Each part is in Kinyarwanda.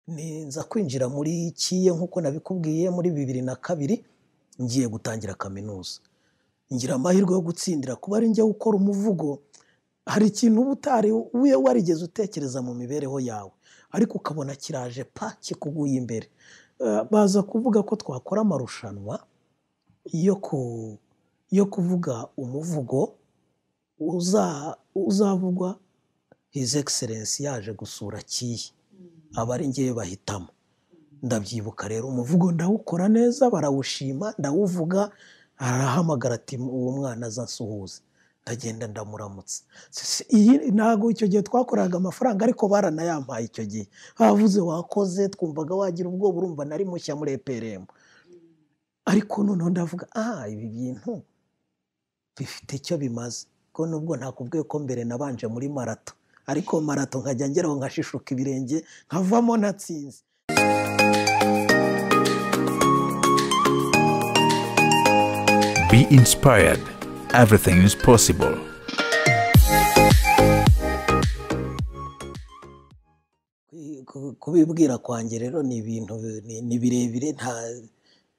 nza kwinjira muri kiye nk'uko nabikubwiye muri 2002 ngiye gutangira kaminuza. Ngira amahirwe yo gutsindira kuba ari njye gukora umuvugo. Hari ikintu ubutari warigeze utekereza mu mibereho yawe ariko ukabona kiraje kikuguye imbere. Baza kuvuga ko twakora amarushanwa yo kuvuga umuvugo uzavugwa His Excellency yaje gusura Kiye. Abari ngiye bahitamo. Ndabyibuka rero umuvugo ndawukora neza, barawushima, ndawuvuga, arahamagara ati uwo mwana azansuhuza. Ndagenda ndamuramutsa. Ntago icyo gihe twakoraga amafaranga ariko baranayampaye icyo gihe. Bavuze wakoze, twumvaga wagira ubwoba, urumva nari mushya muri EPRM. Ariko noneho ndavuga ibi bintu bifite icyo bimaze. Ko nubwo ntakubwiye ko mbere nabanje muri marato, ariko marato nkajya ngeraho nkashishuka ibirenge nkavamo natsinze. Be inspired. Everything is possible. Kubibwira kwanjye rero ni ibintu ni birebire,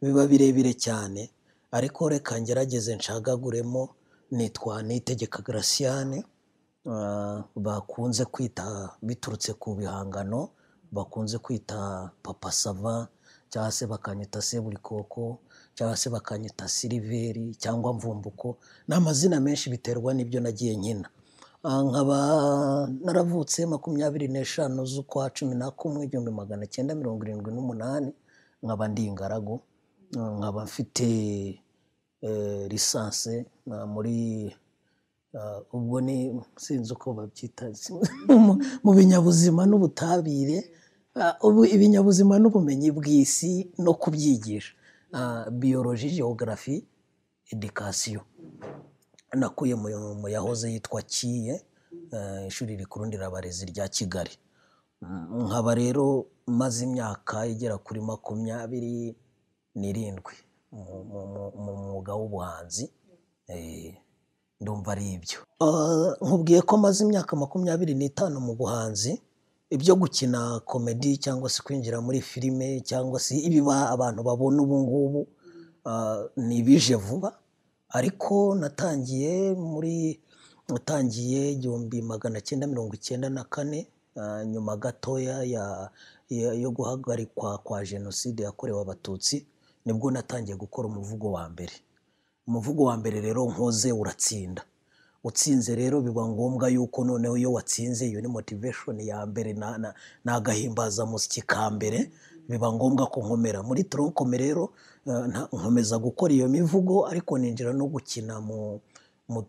biba birebire cyane, ariko reka ngerageze nshagaguremo. Nitwa Niyitegeka Graciane, bakunze kwita biturutse ku bihangano, bakunze kwita Papa Sava, cyangwa se bakanyita Seburikoko, cyangwa se bakanyita Siliveri cyangwa Mvumbuko. N'amazina menshi biterwa n'ibyo nagiye nkina. Nkaba naravutse 25 z'ukwa 11 1978, nkaba ndi ingaragu, nkaba mfite lisanse muri ubwo ni sinzi uko babyita mu binyabuzima n'ubutabire, ibinyabuzima n'ubumenyi bw'isi no kubyigisha, biologie, géographie, education. Nakuye mu yahoze yitwa Kiye, ishuri rikuru nderabarezi rya Kigali. Nkaba rero maze imyaka igera kuri 27 mu mwuga w'ubuhanzi. Ndumva ari ibyo. Nkubwiye ko maze imyaka 25 mu buhanzi. Ibyo gukina komedi cyangwa se kwinjira muri filime cyangwa se ibiba abantu babona ubu ngubu ni bije vuba, ariko natangiye 1994, nyuma gatoya yo guhagarikwa kwa jenoside yakorewe Abatutsi, nibwo natangiye gukora umuvugo wa mbere. Umuvugo wa mbere rero nkoze uratsinda. Utsinze rero biba ngombwa yuko noneho iyo watsinze, iyo ni motivation ya mbere, nagahimbaza musiki ka mbere, biba ngombwa ko nkomera muri tronkome. Rero nkomeza gukora iyo mivugo, ariko ninjira no gukina mu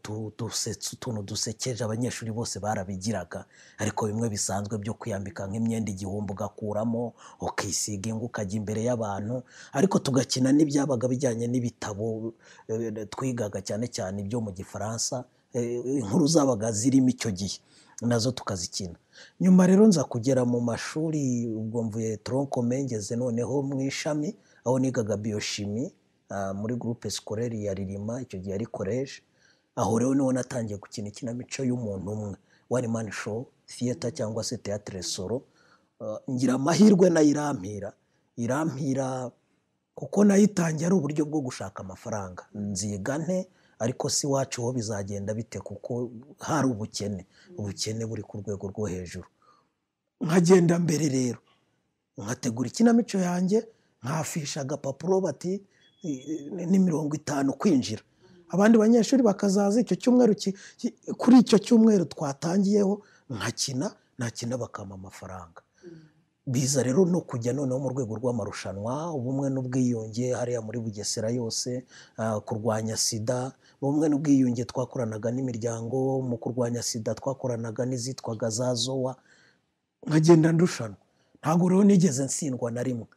tuntu dusekeje. Abanyeshuri bose barabigiraga, ariko bimwe bisanzwe byo kwiyambika nk'imyenda igihumbi ugakuramo ukisiga ingo ukajya imbere y'abantu. Ariko tugakina n'ibyabaga bijyanye n'ibitabo twigaga, cyane cyane ibyo mu Gifaransa, inkuru zabaga zirimo icyo gihe, nazo tukazikina. Nyuma rero nza kugera mu mashuri, ubwo mvuye tronkome ngeze noneho mu ishami aho nigaga biochimie muri groupe scolaire ya Ririma, icyo gihe ari college. Aho rero niho natangiye gukina ikinamico y'umuntu umwe, one man show theater cyangwa se théâtre solo. Ngira amahirwe irampira kuko nayitangiye ari uburyo bwo gushaka amafaranga. Nziga nte, ariko si wacu ho bizagenda bite kuko hari ubukene buri ku rwego rwo hejuru. Nkagenda mbere rero nkategura ikinamico yanjye, nkafisha agapapuro bati ni 50 kwinjira. Abandi banyeshuri bakazaza icyo cyumweru, kuri icyo cyumweru twatangiyeho nakina bakama amafaranga. Biza rero no kujya noneho mu rwego rw'amarushanwa, ubumwe n'ubwiyunge hariya muri Bugesera yose, kurwanya sida. Ubumwe n'ubwiyunge twakoranaga n'imiryango mu kurwanya sida, twakoranaga n'izitwaga za ZOA. Nkagenda ndushanwa, ntabwo rero nigeze nsindwa na rimwe.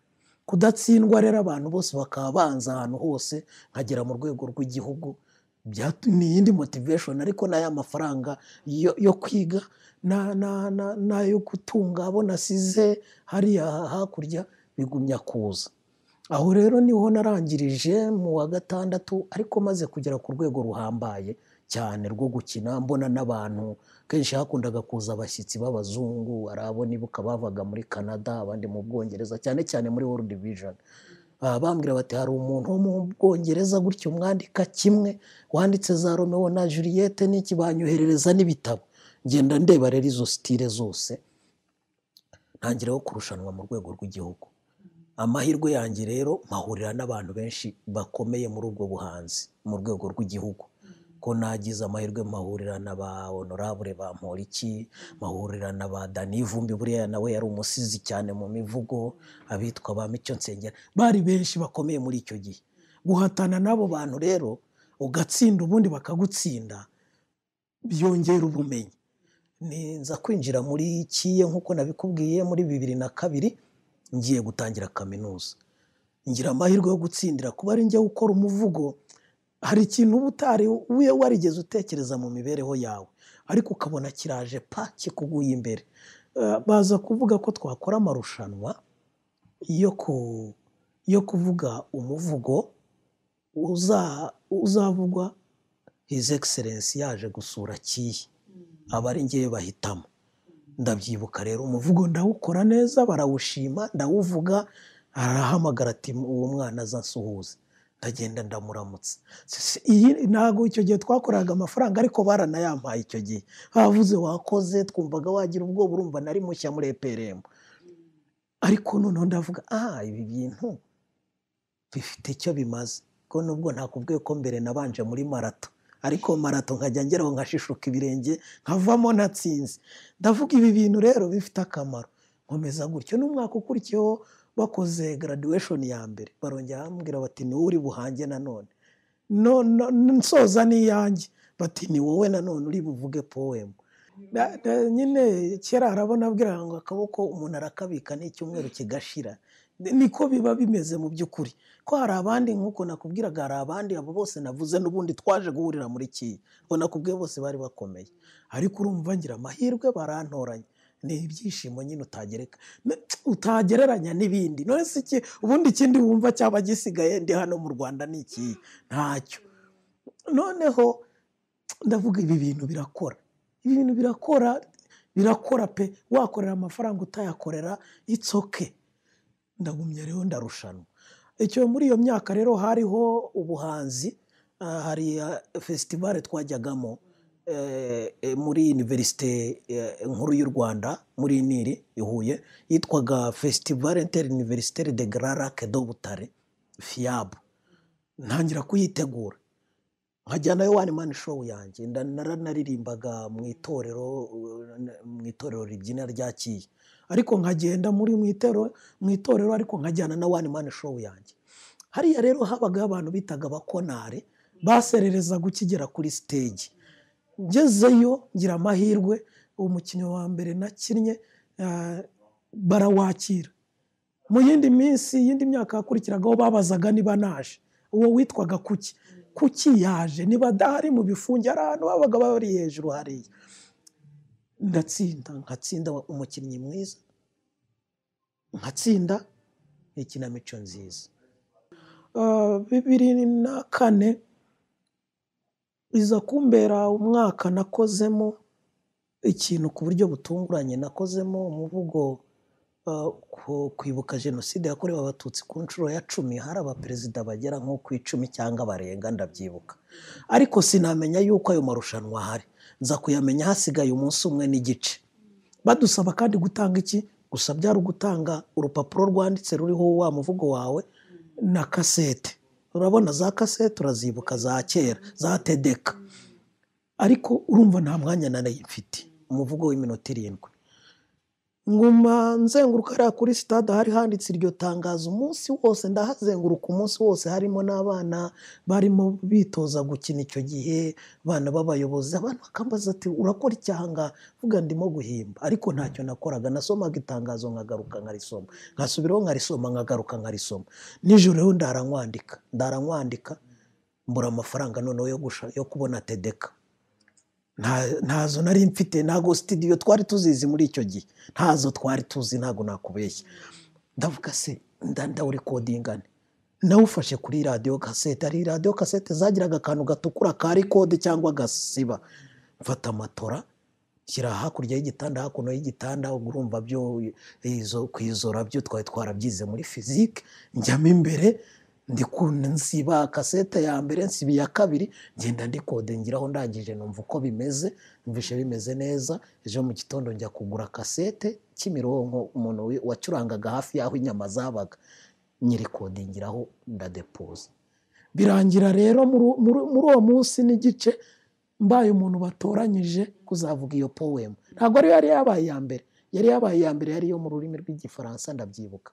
Kudatsindwa rero abantu bose bakaba banza ahantu hose, nkagera mu rwego rw'igihugu, ni iyindi motivation. Ariko n'aya mafaranga yo kwiga nayo gutunga abo nasize hariya hakurya bigumya kuza. Aho rero niho narangirije mu wa 6, ariko maze kugera ku rwego ruhambaye cyane rwo gukina, mbona n'abantu kenshi hakundaga kuza abashyitsi b'abazungu, hari abo nibuka bavaga muri Canada, abandi mu Bwongereza, cyane cyane muri World Vision. Bambwira bati hari umuntu wo mu Bwongereza gutyo mwandika kimwe, wanditse za Romeo na Juliette n'iki, banyoherereza n'ibitabo. Ngenda ndeba rero izo style zose, ntangiraho kurushanwa mu rwego rw'igihugu. Amahirwe yanjye rero mpahurira n'abantu benshi bakomeye muri ubwo buhanzi mu rwego rw'igihugu, ko nagize amahirwe mpahurira na ba Honorable Bamporiki, mpahurira na ba Dani Vumbi, buriya nawe yari umusizi cyane mu mivugo, abitwa ba Mico Nsengera, bari benshi bakomeye muri icyo gihe. Guhatana n'abo bantu rero ugatsinda ubundi bakagutsinda, byongera ubumenyi. Nza kwinjira muri Kiye nk'uko nabikubwiye muri 2002, ngiye gutangira kaminuza. Ngira amahirwe yo gutsindira kuba ari njye gukora umuvugo. Hari ikintu ubutari warigeze utekereza mu mibereho yawe, ariko ukabona kiraje kikuguye imbere. Baza kuvuga ko twakora amarushanwa yo kuvuga umuvugo uzavugwa His Excellency yaje gusura Kiye, aba ari njye bahitamo. Ndabyibuka rero umuvugo ndawukora neza, barawushima, ndawuvuga, arahamagara ati uwo mwana azansuhuze. Ndagenda ndamuramutsa. Ntago icyo gihe twakoraga amafaranga, ariko baranayampaye icyo gihe. Bavuze wakoze, twumvaga wagira ubwoba, urumva nari mushya muri EPRM. Ariko noneho ndavuga ibi bintu bifite icyo bimaze, ko nubwo ntakubwiye ko mbere nabanje muri marato, ariko marato nkajya ngeraho nkashishuka ibirenge nkavamo natsinze. Ndavuga ibi bintu rero bifite akamaro, nkomeza gutyo. N'umwaka ukurikiyeho bakoze graduation ya mbere, barongera bambwira bati ni uri buhange nanone, nsoza n'iyanjye, bati ni wowe nanone uri buvuge poem. Nyine kera arabona abwira ngo akaboko umuntu arakabika n'icyumweru kigashira. Niko biba bimeze mu by'ukuri, ko hari abandi nk'uko nakubwiraga, hari abandi abo bose navuze n'ubundi twaje guhurira muri Kiye, ngo nakubwiye bose bari bakomeye, ariko urumva ngira amahirwe barantoranya. Ni ibyishimo nyine utagereranya n'ibindi. None se ubundi ikindi wumva cyaba gisigaye ndi hano mu Rwanda ni iki? Ntacyo. Noneho ndavuga ibi bintu birakora, ibi bintu birakora pe. Wakorera amafaranga utayakorera, it's okay. Ndagumye rero ndarushanwa. Icyo muri iyo myaka rero hariho ubuhanzi, hari festival twajyagamo muri Université nkuru y'u Rwanda muri Nili i Huye, yitwaga Festival Interuniversitaire de Grand Lac de Butare, FIAB. Ntangira kuyitegura, nkajyanayo one man show yanjye. Nararirimbaga mu itorero ribyina rya Kiye, ariko nkagenda muri mu itorero ariko nkajyana na one man show yanjye. Hariya rero habaga abantu bitaga abakonare, baserereza gukigera kuri stage. Ngezeyo ngira amahirwe, umukinnyi wa mbere nakinnye barawakira. Mu yindi myaka yakurikiragaho babazaga niba naje, uwo witwaga Kuki yaje, niba dahari mu bifunge, ari ahantu babaga bari hejuru hariya. Nkatsinda umukinnyi mwiza, nkatsinda ikinamico nziza. 2004 iza kumbera umwaka nakozemo ikintu ku buryo butunguranye. Nakozemo umuvugo kwibuka jenoside yakorewe abatutsi ku nshuro ya 10. Hari abaperezida bagera nko ku 10 cyangwa barenga, ndabyibuka, ariko sinamenya yuko ayo marushanwa ahari. Nza kuyamenya hasigaye umunsi umwe n'igice. Badusaba kandi gutanga iki? Gusa byari ugutanga urupapuro rwanditse ruriho wa muvugo wawe na kasete. Urabona za kasete urazibuka za kera za Tedeka, ariko urumva nta mwanya nari mfite. Umuvugo w'iminota 7 nguma nzenguruka hariya kuri stade, hari handitse iryo tangazo umunsi wose. Ndahazenguruka umunsi wose, harimo n'abana barimo bitoza gukina icyo gihe, abana b'abayobozi. Abantu bakambaza ati urakora icyaha? Vuga ndimo guhimba, ariko ntacyo nakoraga. Nasomaga itangazo nkagaruka nkarisoma, nkasubiraho nkarisoma, nkagaruka nkarisoma. Nijoro rero ndarankwandika, mbura amafaranga noneho yo kubona Tedeka. Ntazo nari mfite, ntago studio twari tuzizi muri icyo gihe, ntazo twari tuzi, ntago nakubeshya. Ndavuga se ndawurikodingane. nawufashe kuri radiyo kasete. Hari radiyo kasete zagiraga akantu gatukura ka rikode cyangwa gasiba. Mfata matora shyira hakurya y'igitanda, hakuno y'igitanda, urumva byo kwizora byo twari twarabyize muri fizike. Njyamo imbere nsiba kasete ya mbere, nsiba iya kabiri, ngenda ndikode ngiraho ndangije numva uko bimeze, numvishe bimeze neza. Ejo mu gitondo njya kugura kasete Kimironko, umuntu wacurangaga hafi y'aho inyama zabaga, nyirikodingiraho ndadepoza. Birangira rero muri uwo munsi n'igice mbaye umuntu batoranyije kuzavuga iyo poem. Ntabwo ari yari yabaye iya mbere, yari yabaye iya mbere, yari yo mu rurimi rw'igifaransa ndabyibuka,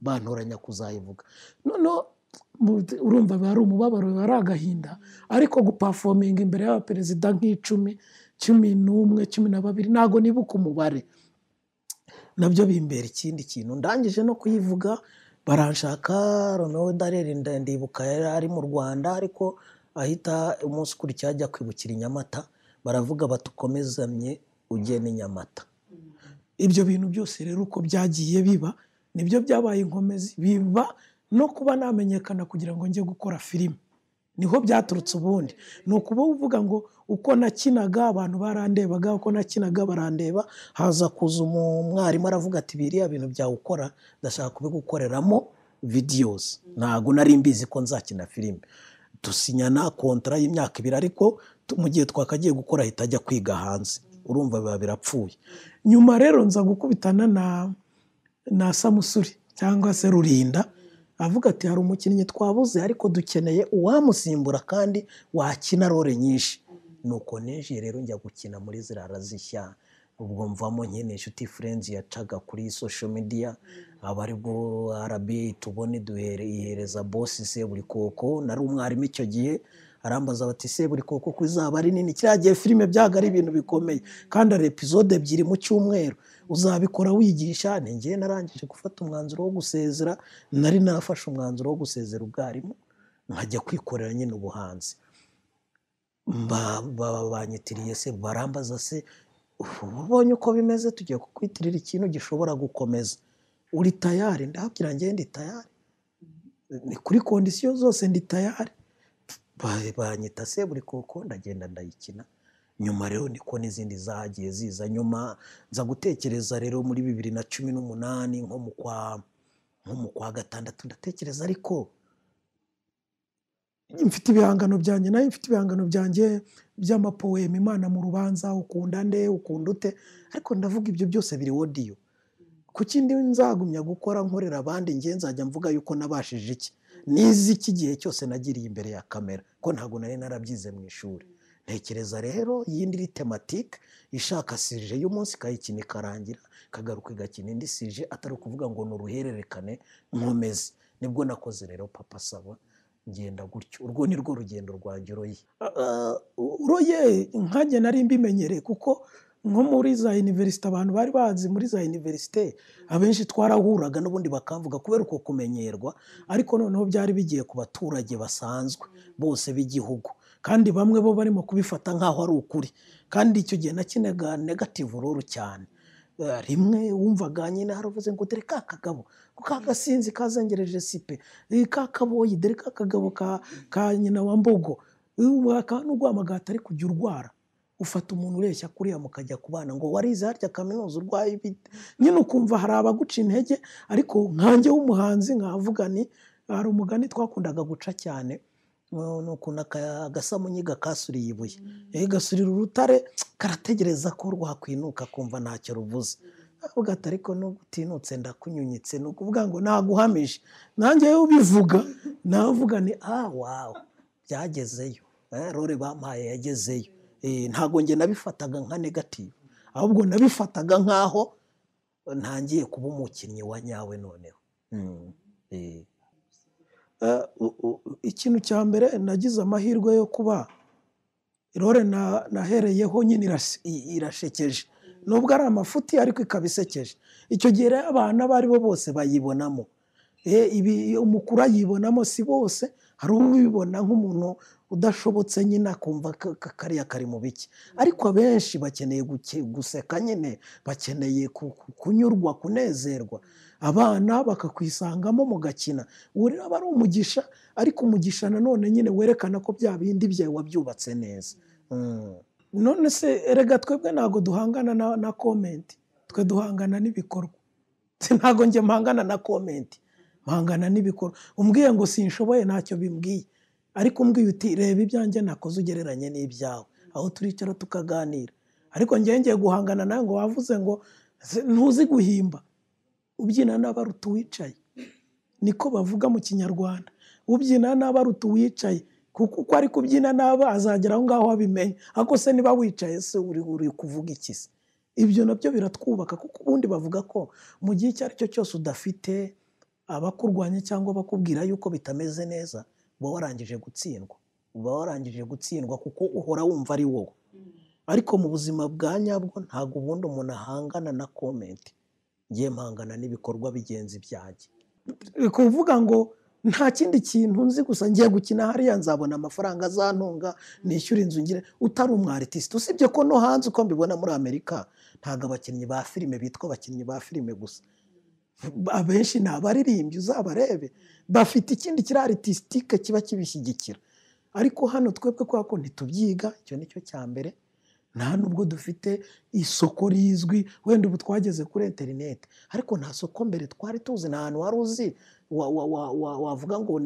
bantoranya kuzayivuga. Noneho urumva bari umubabaro, bari agahinda, ariko guperforminga imbere y'abaperezida nk'icumi, 11, 12, ntabwo nibuka umubare, nabyo bimbera ikindi kintu. Ndangije no kuyivuga baranshaka, Romeo Dallaire ndibuka yari ari mu Rwanda, ariko ahita umunsi ukurikiye ajya kwibukira i Nyamata, baravuga batukomezanye ugene i Nyamata. Ibyo bintu byose rero uko byagiye biba nibyo byabaye inkomezi, biba no kuba namenyekana kugira ngo njye gukora filime. Niho byaturutse ubundi. Ni ukuba uvuga ngo uko nakinaga abantu barandebaga, uko nakinaga barandeba, haza kuza umwarimu aravuga ati biriya bintu byawukora ndashaka kubigukoreramo videos. Ntabwo nari mbizi ko nzakina filime. Dusinyana kontra y'imyaka 2, ariko mu gihe twakagiye gukora ahita ajya kwiga hanze. Urumva biba birapfuye. Nyuma rero nza gukubitana na Samusuri cyangwa se Rurinda, avuga ati hari umukinnyi twabuze ariko dukeneye uwamusimbura kandi wakina role nyinshi. Nuko neje rero njya gukina muri Zirara Zishya. Ubwo mvamo nyine Inshuti Friends yacaga kuri social media, abari bwo RBA tubone duhereza boss Seburikoko. Nari umwarimu icyo gihe, arambaza bati Seburikoko kuzaba ari nini, kiriya gihe filime byaga ari ibintu bikomeye kandi ari episode 2 mu cyumweru, uzabikora wigisha. Ngiye narangije gufata umwanzuro wo gusezera, nari nafashe umwanzuro wo gusezera ubwarimu nkajya kwikorera nyine ubuhanzi. Banyitiriye se, barambaza se ubonye uko bimeze tugiye kukwitirira ikintu gishobora gukomeza, uri tayari? Ndabwira ngiye ndi tayari, ni kuri condition zose ndi tayari. Banyita Seburikoko, ndagenda ndayikina. Nyuma rero niko n'izindi zagiye ziza. Nyuma nza gutekereza rero muri 2018 nko mu kwa gatandatu, ndatekereza ariko mfite ibihangano byanjye, nayo mfite ibihangano byanjye by'amapoem, Imana mu rubanza, ukunda nde, ukunda ute, ariko ndavuga ibyo byose biri audio. Kuki ndi nzagumya gukora nkorera abandi, ngiye nzajya mvuga yuko nabashije iki, nizi iki gihe cyose nagiriye imbere ya kamera, ko ntago nari narabyize mu ishuri. Ntekereza rero yindi iri tematique ishaka sije y'umunsi kayikina ikarangira, kagaruka igakina indi sije, atari ukuvuga ngo nuruhererekane nkomeze. Nibwo nakoze rero Papa Saba, ngenda gutyo. Urwo ni rwo rugendo rwanjye uroye nkajye nari mbimenyereye, kuko nko muri za university abantu bari bazi muri za university abenshi twarahuraga n'ubundi bakamvuga kubera uko kumenyerwa, ariko noneho byari bigiye ku baturage basanzwe bose b'igihugu, kandi bamwe bo barimo kubifata nkaho ari ukuri. Kandi icyo gihe nakinaga negative role cyane. Rimwe wumvaga nyine haravuze ngo dore ka kagabo, ka gasinzi kazengereje sipe, ka kaboyi, dore ka kagabo ka nyina wa Mbogo, n'ugwamagata ari kujya urwara. Ufata umuntu ureshya kuriya mukajya kubana, ngo warize harya kaminuza urwaye ibite. Nyine ukumva hari abaguca intege, ariko nkanjye w'umuhanzi nkavuga ni hari umugani twakundaga guca cyane, nukuna agasamunyiga kasuriye ibuye, gasurira urutare karategereza ko rwakwinuka kumva ntacyo ruvuze. Avuga ati ariko no gutinutse ndakunyunyitse, no kuvuga ngo naguhamije. Nanjye yo bivuga navuga ni wow, byagezeyo, role bampaye yagezeyo. Ntago nge nabifataga nka negative, ahubwo nabifataga nkaho ntangiye kuba umukinnyi wa nyawe noneho. Ikintu cya mbere nagize amahirwe yo kuba role nahereyeho nyine irashekeje, nubwo ari amafuti ariko ikabisekeje. Icyo gihe rero abana bari bo bose bayibonamo, umukuru ayibonamo si bose, hari ubibona nk'umuntu udashobotse nyine akumva kariya kari mu biki, ariko abenshi bakeneye guseka nyine, bakeneye kunyurwa, kunezerwa. abana bakakwisangamo mugakina. Uwo rero aba ari umugisha, ariko umugisha nanone nyine werekana ko bya bindi byawe wabyubatse neza. None se erega twebwe ntabwo duhangana na komenti, twe duhangana n'ibikorwa. Ntabwo njye mpangana na komenti, mpangana n'ibikorwa. Umbwiye ngo sinshoboye ntacyo bimbwiye, ariko umbwiye uti reba ibyanjye nakoze ugereranye n'ibyawe, aho turicara tukaganira. Ariko ngiye guhangana nawe ngo wavuze ngo ntuzi guhimba, ubyina n'abaruta uwicaye. Niko bavuga mu Kinyarwanda, ubyina n'abaruta uwicaye, kuko uko ari kubyina n'aba azagera aho ngaho abimenye. Ariko se niba wicaye se uri kuvuga iki se? Ibyo nabyo biratwubaka, kuko ubundi bavuga ko mu gihe icyo ari cyo cyose udafite abakurwanya cyangwa bakubwira yuko bitameze neza, uba warangije gutsindwa. Uba warangije gutsindwa kuko uhora wumva ari wowe. Ariko mu buzima bwa nyabwo ntabwo ubundi umuntu ahangana na komenti. Ngiye mpangana n'ibikorwa bigenzi byanjye. Kuvuga ngo nta kindi kintu nzi, gusa ngiye gukina hariya nzabona amafaranga azantunga, nishyura inzu ngire. Utari umwaritiste, usibye ko no hanze uko mbibona muri Amerika ntabwo abakinnyi ba filime bitwa abakinnyi ba filime gusa. Abenshi ni abaririmbyi, uzabarebe bafite ikindi kiri artistique kiba kibishyigikira. Ariko hano twebwe kubera ko ntitubyiga, icyo nicyo cya mbere. Nta nubwo dufite isoko rizwi. Wenda ubu twageze kuri interineti, ariko nta soko mbere twari tuzi. Nta hantu wari uzi wavuga ngo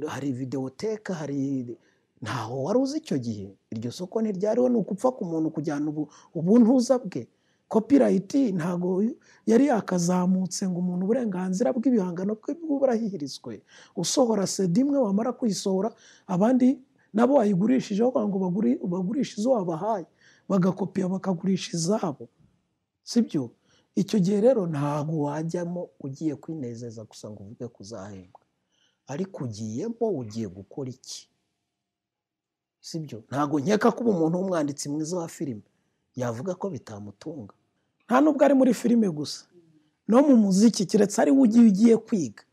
hari videoteka, hari ntaho wari uzi icyo gihe. Iryo soko ntiryariho, ni ukupfa ku muntu kujyana ubuntuza bwe. Copyright ntago yari yakazamutse ngo umuntu uburenganzira bw'ibihangano bwe burahihirizwe. Usohora CD imwe, wamara kuyisohora abandi nabo wayigurishijeho ngo bagurishe izo wabahaye, bagakopiya bakagurisha izabo, sibyo? Icyo gihe rero ntabwo wajyamo ugiye kwinezeza gusa ngo uvuge kuzahembwa, ariko ugiyemo ugiye gukora iki, sibyo? Ntabwo nkeka ko umuntu w'umwanditsi mwiza wa filime yavuga ko bitamutunga. Nta nubwo ari muri filime gusa, no mu muziki, keretse ari we ugiye kwiga.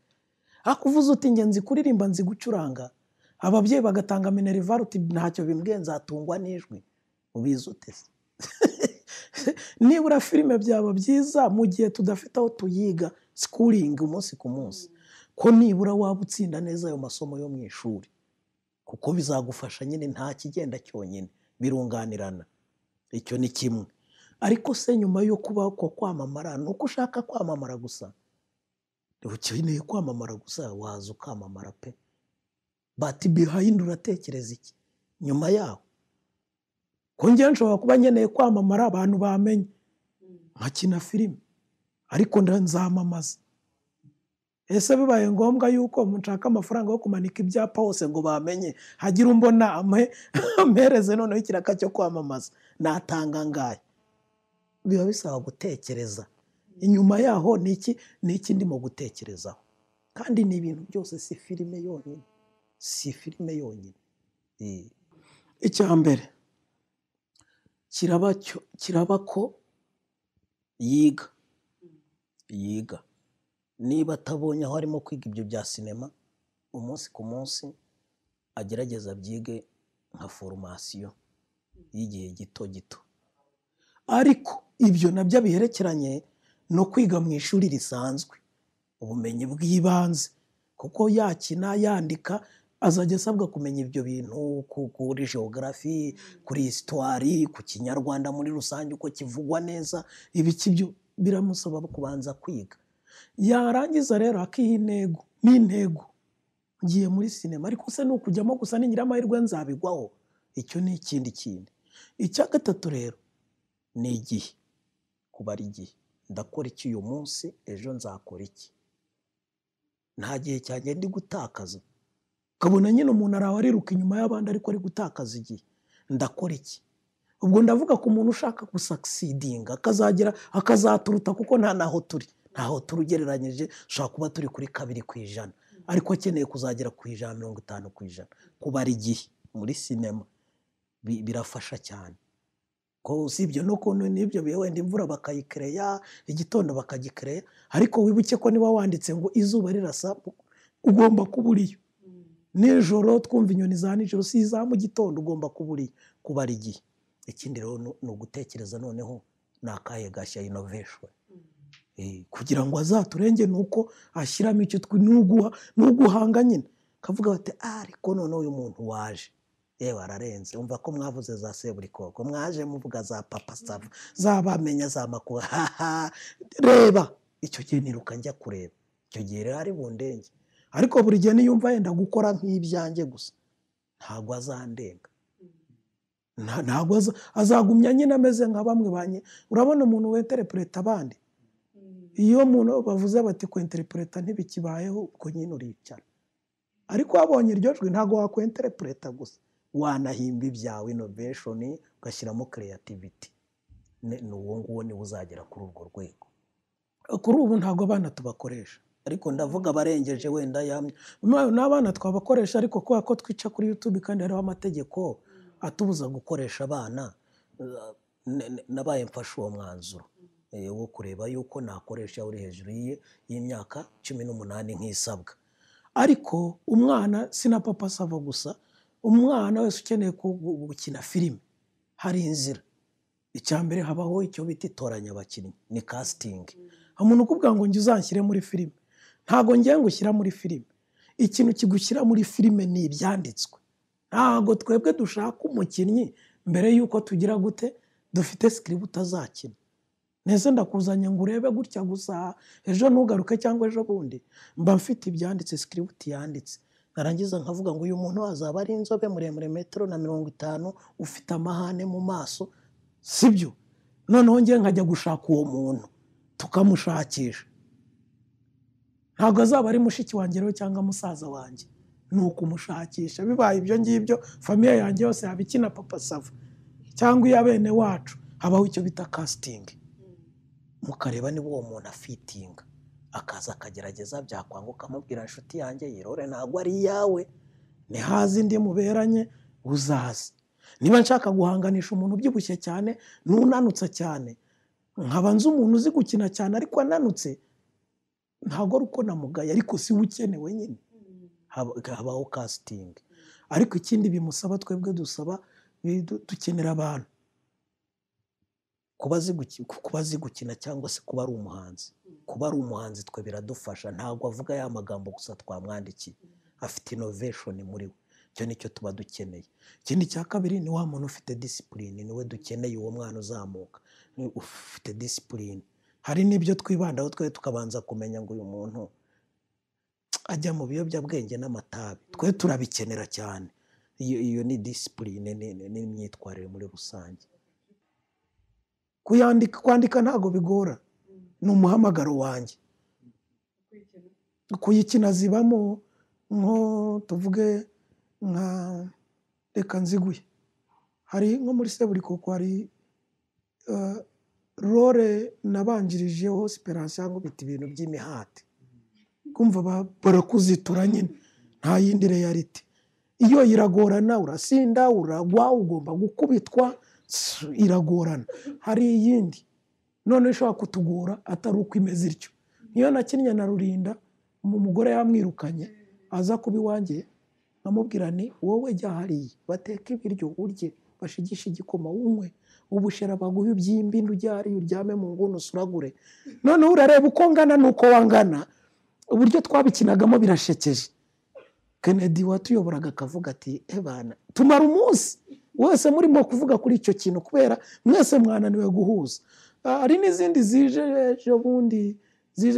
Akuvuze uti nge nzi kuririmba, nzi gucuranga, ababyeyi bagatanga minerivare, uti ntacyo bimbwiye, nzatungwa n'ijwi. Ubizi ute se? Nibura filime byaba byiza mu gihe tudafite aho tuyiga schooling umunsi ku munsi, ko nibura waba utsinda neza ayo masomo yo mu ishuri, kuko bizagufasha nyine. Nta kigenda cyonyine, birunganirana. Icyo ni kimwe. Ariko se nyuma yo kubaho ko kwamamara, nuko ushaka kwamamara gusa, ukeneye kwamamara gusa, waza ukamamara pe. But behind uratekereza iki nyuma yaho? Ko njye nshobora kuba nkeneye kwamamara, abantu bamenye, nkakina filime, ariko nzamamaza. Ese bibaye ngombwa yuko munshaka amafaranga yo kumanika ibyapa hose ngo bamenye, hagira umbona ampereze noneho ikiraka cyo kwamamaza, natanga ngahe? Biba bisaba gutekereza. Inyuma yaho ni iki ndimo gutekerezaho? Kandi ni ibintu byose, si filime yonyine, si filime yonyine. Icya mbere kiraba ko yiga. Niba atabonye aho arimo kwiga ibyo bya sinema, umunsi ku munsi agerageza byige nka formation y'igihe gito. Ariko ibyo nabyo biherekeranye no kwiga mu ishuri risanzwe, ubumenyi bw'ibanze, kuko yakina, yandika, azajya asabwa kumenya ibyo bintu kuri geography, kuri histoire, ku Kinyarwanda muri rusange uko kivugwa neza. Ibiki byo biramusaba kubanza kwiga. Yarangiza rero akiha intego, n'intego ngiye muri sinema, ariko se nukujyamo gusa ningira amahirwe nzabigwaho. Icyo ni ikindi kintu. Icya gatatu rero ni igihe. Kubara igihe, ndakora iki uyu munsi, ejo nzakora iki. Nta gihe cyanjye ndi gutakaza. Kabona nyine umuntu arawa ariruka inyuma y'abandi ariko ari gutakaza igihe. Ndakora iki? Ubwo ndavuga ku muntu ushaka gusucceedinga, akazagera akazaturuta, kuko ntaho turi ugereranyije. Ushobora kuba turi kuri 2%, ariko akeneye kuzagera ku 50%. Kubara igihe muri sinema birafasha cyane. Ko usibye no kuntu n'ibyo bihe wenda imvura bakayikereya, igitondo bakagikereya, ariko wibuke ko niba wanditse ngo izuba rirasa, ugomba kuburiyo. Nijoro twumva inyoni za nijoro, si za mu gitondo, ugomba kuburiyo. Kubara igihe. Ikindi rero ni ugutekereza noneho ni akahe gashya, innovation. kugira ngo azaturenge nuko ashyiramo icyo n'uguhanga nyine kavuga bati ariko none uyu muntu waje yewe ararenze umva ko mwavuze za seburikoko mwaje muvuga za papa sava zabamenya za makuba reba icyo gihe niruka njya kureba icyo gihe rero ari bundenge ariko buri gihe niyumva yenda gukora nk'ibyanjye gusa ntabwo azandenga ntabwo azagumya nyine ameze nka bamwe banye urabona umuntu wenterepureta abandi iyo umuntu bavuze bati kwenterepureta ntibikibayeho ubwo nyine uricara ariko wabonye iryo jwi ntabwo wakwenterepureta gusa wanahimba ibyawe innovation ugashyiramo creativity ni uwo nguwo niwe uzagera kuri urwo rwego kuri ubu ntabwo abana tubakoresha ariko ndavuga barengeje wenda n'abana twabakoresha ariko kubera ko twica kuri YouTube kandi hariho amategeko atubuza gukoresha abana nabaye mfashe uwo mwanzuro wo kureba yuko nakoresha uri hejuru y'imyaka 18 nk'isabwa ariko umwana sina papa sava gusa umwana wese ukeneye gukina filime hari inzira icyambere habaho icyo bita itoranya abakinnyi ni casting umuntu ukubwira ngo njye uzanshyire muri filime ntago ngiye ngushyira muri filime ikintu kigushyira muri filime ni ibyanditswe ntago twebwe dushaka umukinnyi mbere yuko tugira gute dufite script utazakina nese ndakuzanye ngo urebe gutya gusa ejo ntugaruke cyangwa ejo bundi mba mfite ibyanditse script yanditse narangiza nkavuga ngo uyu muntu azaba ari inzobe muremure 1.50 m ufite amahane mu maso sibyo noneho ngiye nkajya gushaka uwo muntu tukamushakisha ntabwo azaba ari mushiki wanjye rero cyangwa musaza wanjye ni ukumushakisha bibaye ibyo ngibyo famiye yanjye yose yabikina papa sava cyangwa iya bene wacu habaho icyo bita casting mukareba niba uwo muntu afitinga akaza akagerageza byakwanga ukamubwira inshuti yanjye yirore ntabwo ari iyawe nihaze indi muberanye uzaze niba nshaka guhanganisha umuntu ubyibushye cyane n'unanutse cyane nkaba nzi umuntu uzi gukina cyane ariko ananutse ntabwo ari uko namugaye ariko si we ukenewe nyine habaho casting ariko ikindi bimusaba twebwe dusaba dukenera abantu kuba azi gukina cyangwa se kuba ari umuhanzi kuba ari umuhanzi twe biradufasha ntabwo avuga ya magambo gusa twamwandikiye afite innovation muri we icyo nicyo tuba dukeneye ikindi cya kabiri ni wa muntu ufite discipline niwe dukeneye uwo mwana uzamuka ufite discipline hari n'ibyo twibandaho twe tukabanza kumenya ngo uyu muntu ajya mu biyobyabwenge n'amatabi twe turabikenera cyane iyo ni discipline n'imyitwarire muri rusange kwandika ntago bigora ni umuhamagaro wanjye kuyikina zibamo nko tuvuge nka reka nziguye hari nko muri seburikoko hari role nabanjirijeho Esperance cyangwa bita ibintu by'imihati kumva barakuzitura nyine nta yindi reality iyo iragorana urasinda uragwa ugomba gukubitwa iragorana hari iyindi none ishobora kutugora atari uko imeze ityo niyo nakinnye na Rurinda umugore yamwirukanye aza kuba iwanjye nkamubwira ni wowe jya hariya bateka ibiryo urye bashigisha igikoma unywe ubushera baguha iby'imbindi ujya hariya uryame mu nguni usuragure noneho urareba uko ngana nuko wangana uburyo twabikinagamo birashekeje Kennedy watuyoboraga akavuga ati bana tumara umunsi wese murimo kuvuga kuri icyo kintu kubera mwese mwananiwe guhuza hari n'izindi zije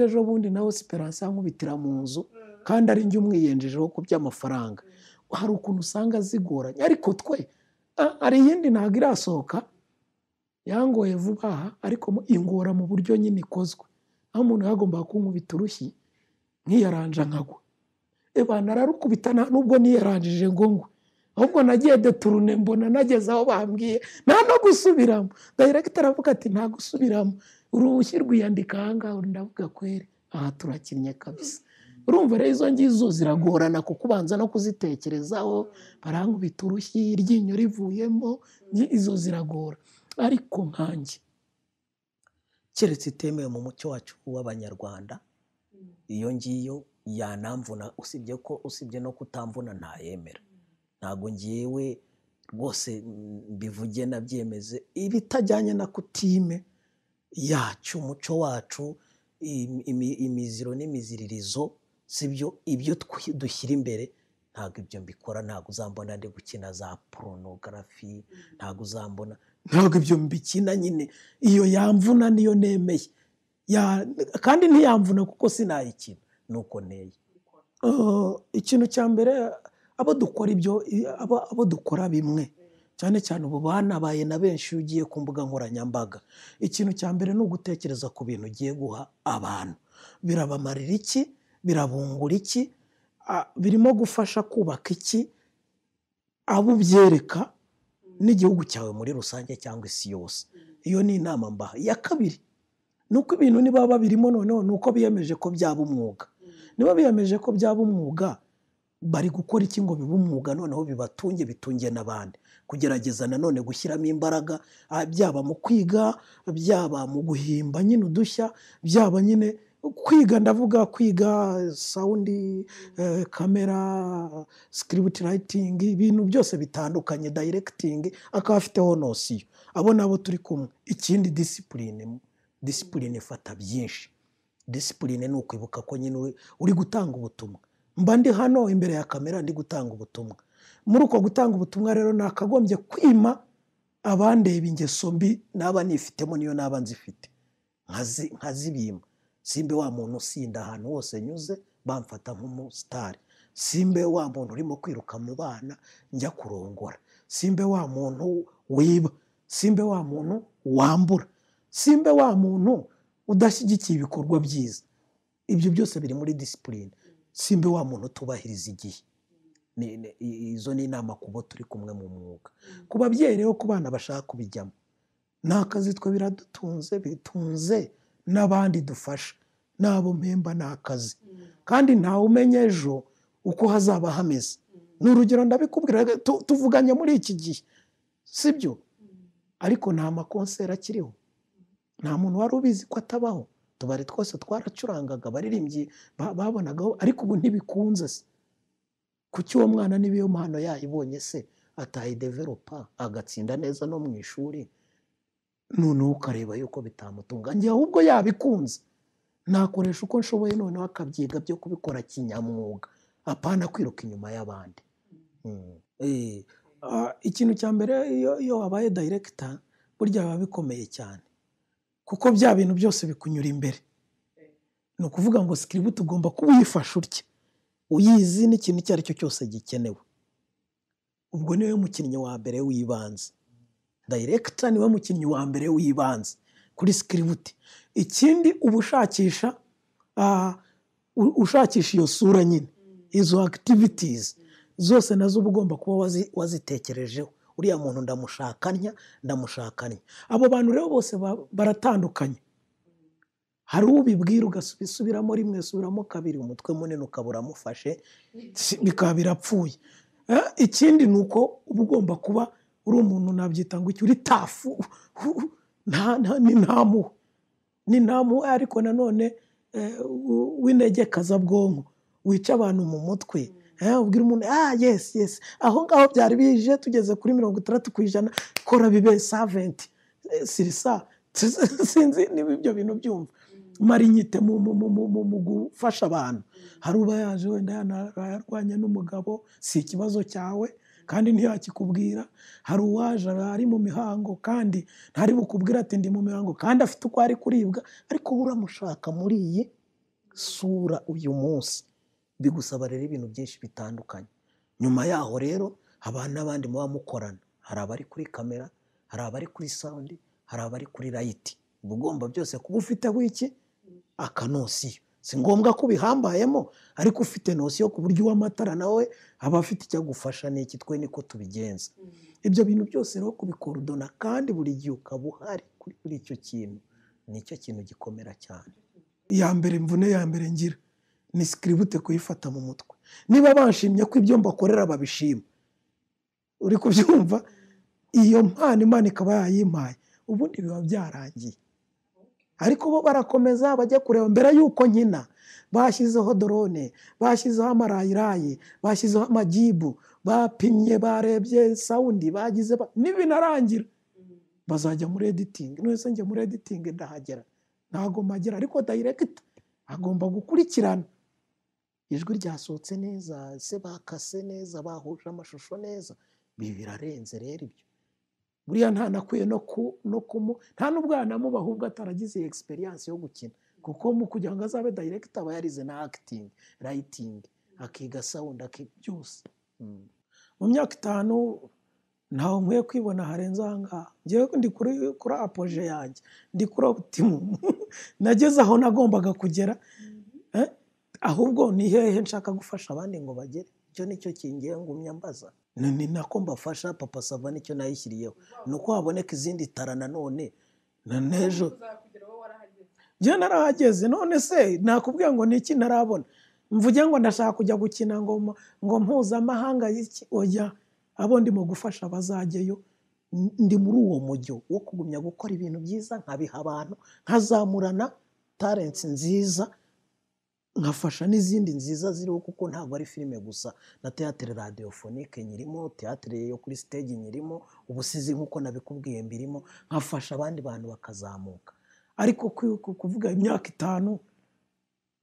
ejo bundi nawe Esperance nkubitira mu nzu kandi ari njye umwiyenjejeho ku by'amafaranga hari ukuntu usanga zigoranye ariko twe hari iyindi ntabwo irasohoka yangoye vuba aha ariko ingora mu buryo nyine ikozwe aho umuntu yagombaga kunkubita urushyi nkiyaranja nkagwa nararukubita nubwo niyaranjije ngo ngwe ahubwo nagiye deturune mbona nageze aho bambwiye nta no gusubiramo director aravuga ati nta gusubiramo uruhushyi rwiyandika ahangaha ndavuga kwere aha turakinnye kabisa urumva rero izo ngizo ziragorana kuko ubanza no kuzitekerezaho barankubita urushyi iryinyo rivuyemo izo ziragora ariko nkanjye keretse itemewe mu mucyo wacu w'abanyarwanda iyo ngiyo yanamvuna usibye no kutamvuna ntayemera ntago ngiyewe rwose mbivuge nabyemeze ibitajyanye na kutime yacu umuco wacu imiziro n'imiziririzo sibyo ibyo dushyira imbere ntabwo ibyo mbikora. Ntabwo uzambona ndi gukina za porunogarafi, ntabwo uzambona, ntabwo ibyo mbikina. Nyine iyo yamvuna niyo nemeye, kandi ntiyamvuna kuko sinayikina, nuko nteye. Ikintu cya mbere abo dukora ibyo, abo dukora bimwe, cyane cyane ubu banabaye na benshi iyo ugiye ku mbuga nkoranyambaga, ikintu cya mbere ni ugutekereza ku bintu ugiye guha abantu. Birabamarira iki? Birabungura iki? Birimo gufasha kubaka iki? Abo ubyereka n'igihugu cyawe muri rusange cyangwa isi yose. Iyo ni inama mbaha. Iya kabiri ni uko ibintu niba babirimo noneho ni uko biyemeje ko byaba umwuga. Niba biyemeje ko byaba umwuga, bari gukora iki ngo bibe umwuga noneho bibatunge, bitunge n'abandi. Kugerageza nanone gushyiramo imbaraga, byaba mu kwiga, byaba mu guhimba nyine udushya, byaba nyine kwiga, ndavuga kwiga sawundi, kamera, script writing, ibintu byose bitandukanye, directing, akaba afiteho nosiyo. Abo nabo turi kumwe. Ikindi discipline ifata byinshi. Discipline ni ukwibuka ko nyine uri gutanga ubutumwa. Mba ndi hano imbere ya kamera ndi gutanga ubutumwa. Muri uko gutanga ubutumwa rero nakagombye kwima abandeba ingeso mbi naba nifitemo niyo naba nzifite, nkazibima. Simbe wa muntu usinda ahantu hose nyuze bamfata nk'umusitari. Simbe wa muntu urimo kwiruka mu bana njya kurongora. Simbe wa muntu wiba. Simbe wa muntu wambura. Simbe wa muntu udashyigikiye ibikorwa byiza. Ibyo byose biri muri discipline. Simbe wa muntu utubahiriza igihe. Izo ni inama kubo turi kumwe mu mwuga. Ku babyeyi rero, ku bana bashaka kubijyamo, nta kazi twe biradutunze, bitunze n'abandi dufasha, n'abo mpemba nta kazi. Kandi ntawe umenya ejo uko hazaba hameze. Ni urugero ndabikubwira, tuvuganye muri iki gihe, sibyo? Ariko nta makonseri akiriho, nta muntu wari ubizi ko atabaho. Tubari twose twaracurangaga, abaririmbyi babonagaho, ariko ubu ntibikunze se. Kuki uwo mwana nibiyo mpano yayibonye se atayidevelopa agatsinda neza no mu ishuri, noneho ukareba yuko bitamutunga? Njye ahubwo yabikunze nakoresha uko nshoboye, noneho akabyiga byo kubikora kinyamwuga, apana kwiruka inyuma y'abandi. Ikintu cya mbere iyo wabaye director burya biba bikomeye cyane, kuko bya bintu byose bikunyura imbere. Ni ukuvuga ngo script ugomba kuba uyifasha utya, uyizi n'ikintu icyo ari cyo cyose gikenewe. Ubwo niwe mukinnyi wa mbere w'ibanze. Director niwe mukinnyi wa mbere w'ibanze kuri script. Ikindi ubushakisha iyo sura nyine, izo activities zose nazo ugomba kuba wazitekerejeho. Uriya muntu ndamushakanya. Abo bantu rero bose baratandukanye. Hari ubibwira ugasubiramo rimwe, subiramo kabiri, umutwe munini ukabura amufashe, bikaba birapfuye. Ikindi ni uko uba ugomba kuba uri umuntu nabyita ngo uri tafu, ni ntamuwe ariko nanone w'intege kazabwonko, wica abantu mu mutwe. Ubwira umuntu yes, aho ngaho byari bije tugeze kuri 60%, kora bibe 70 sirisa. Sinzi niba ibyo bintu byumva. Marinyite mu gufasha abantu. Hari uba yaje wenda yarwanya n'umugabo, si ikibazo cyawe kandi ntiyakikubwira. Hari uwaje ari mu mihango kandi ntari bukubwira ati ndi mu mihango, kandi afite uko ari kuribwa, ariko uramushaka muri iyi sura uyu munsi. Bigusaba rero ibintu byinshi bitandukanye. Nyuma yaho rero haba n'abandi muba mukorana. Hari abari kuri kamera, hari abari kuri sound, hari abari kuri light. Ugomba byose kuba ufiteho iki akanosiyo. Si ngombwa ko bihambayemo, ariko ufite nosiyo ku buryo uw'amatara nawe aba afite icyo gufasha. N'iki twe niko tubigenza. Ibyo bintu byose rero kubikorodona, kandi buri gihe ukaba uhari kuri icyo kintu, nicyo kintu gikomera cyane. Iya mbere, imvune ya mbere ngira ni script kuyifata mu mutwe. Niba bashimye ko ibyo mbakorera babishima, uri kubyumva, iyo mpano Imana ikaba yayimpaye, ubundi biba byarangiye. Ariko bo barakomeza bajya kureba. Mbere yuko nkina bashyizeho drone, bashyizeho amarayirayi, bashyizeho amajibu, bapimye, barebye sound, bagize n'ibinarangira bazajya muri editing. None se njye muri editing ndahagera ntago magera, ariko director agomba gukurikirana ijwi ryasohotse neza, se bakase neza, bahuje amashusho neza. Birarenze rero ibyo. Buriya ntanakwiye nta n'ubwo yanamuba ahubwo ataragize experience yo gukina, kuko mu kugira ngo azabe director aba yarize na acting, writing, akiga sound, akiga byose. Mu myaka 5 ntaho nkwiye kwibona harenze ahangaha. Ngewe ndi kuri apogee yanjye, ndi kuri optimum. Nageze aho nagombaga kugera, ahubwo ni hehe nshaka gufasha abandi ngo bagere. Icyo nicyo kingiye ngumya mbaza. Ni nako mbafasha. Papa Sava nicyo nayishyiriyeho, nuko haboneka izindi tara nanone nejo. Je narahageze, none se nakubwiye ngo niki narabona? Mvuge ngo ndashaka kujya gukina ngo mpuzamahanga y'iki? Oya, abo ndimo gufasha bazajyeyo. Ndi muri uwo mujyo wo kugumya gukora ibintu byiza, nkabiha abantu, nkazamurana talents nziza, nkafasha n'izindi nziza ziriho, kuko ntabwo ari filime gusa, na theatre radiophonique nyirimo, theatre yo kuri stage nyirimo, ubusizi nkuko nabikubwiye mbirimo, nkafasha abandi bantu bakazamuka. Ariko kuvuga imyaka 5,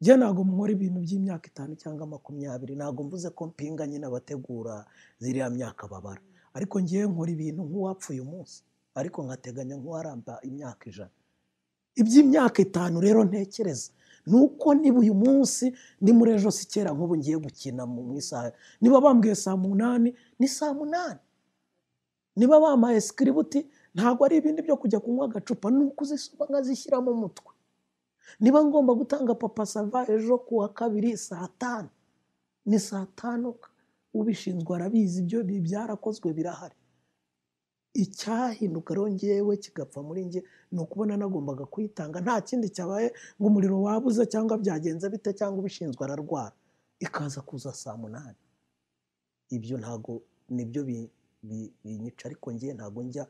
je nago nkora ibintu by'imyaka 5 cyangwa 20, nago mvuze ko mpinga nyine abategura ziriya myaka babara, ariko ngiye nkora ibintu nk'uwapfuye umunsi, ariko nkateganya nk'uwaramba imyaka 100. Iby'imyaka 5 rero ntekereza nuko niba uyu munsi ndi muri ejo sikera nk'ubu ngiye gukina mu isaha, niba bambwiye saa 8 ni saa 8, niba bamaye script ntago ari ibindi byo kujya kunywa agacupa, nuko uzisoma nkazishyira mu mutwe. Niba ngomba gutanga Papa Sava ejo kuwa 2 saa 5, ni saa 5, ubishinzwe arabizi, ibyo byarakozwe birahari. Icyahinduka rongewe kigapfa muri nge no kubona nagombaga kwitanga, nta kindi cyabaye ngo umuriro wabuze cyangwa byagenze bite cyangwa ubishinzwe ararwara, ikaza kuza saa 8. Ibyo ntago nibyo binyica, ariko ngiye ntago njya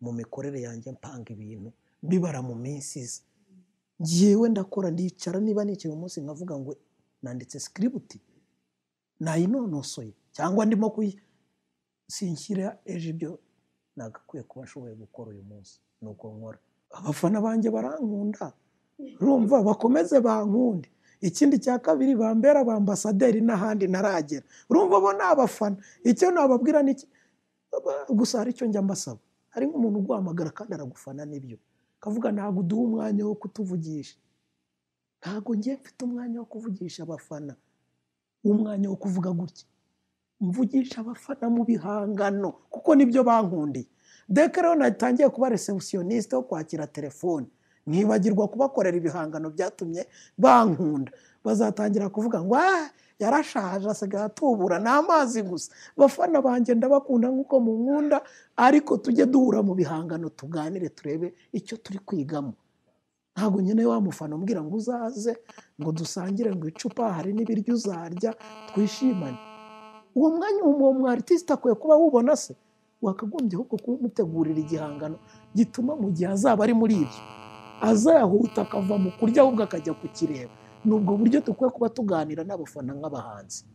mu mikorere yanjye mpanga ibintu bibara mu minsi. Ngiyewe ndakora, ndicara, niba nikiye umunsi nkavuga ngo nanditse script nayinonosoye cyangwa ndimo sinshyira ejo, ibyo nagakwiye kuba nshoboye gukora uyu munsi, nuko nkora. Abafana banjye barankunda, urumva, bakomeze bankunde. Ikindi cya kabiri, bambera abambasaderi n'ahandi naragera, urumva, bo n'abafana. Icyo nababwira niki gusa hari icyo njya mbasaba, hari nk'umuntu uguhamagara kandi aragufana n'ibyo, kavuga ntago uduha umwanya wo kutuvugisha. Ntago ngiye mfite umwanya wo kuvugisha abafana, umwanya wo kuvuga gutya. Mvugisha abafana mu bihangano, kuko nibyo bankundiye. Deke rero natangiye kuba receptioniste wo kwakira telefone, nkibagirwa kubakorera ibihangano byatumye bankunda. Bazatangira kuvuga ngo yarashaje asigaye atubura n'amazi gusa. Bafana banjye ndabakunda nkuko mu nkunda, ariko tujye duhura mu bihangano tuganire, turebe icyo turi kwigamo. Ntago nyine wa mufana umbwira ngo uzaze ngo dusangire ngo icupa hari n'ibiryo uzarya twishimane. Uwo mwanya uwo artiste akwiye kuba wubona se, wakagombye huko kumutegurira igihangano gituma mu gihe azaba ari muri ibyo azayahuta akava mu kurya ahubwo akajya kukireba. Nubwo buryo tukwiye kuba tuganira n'abafana nk'abahanzi.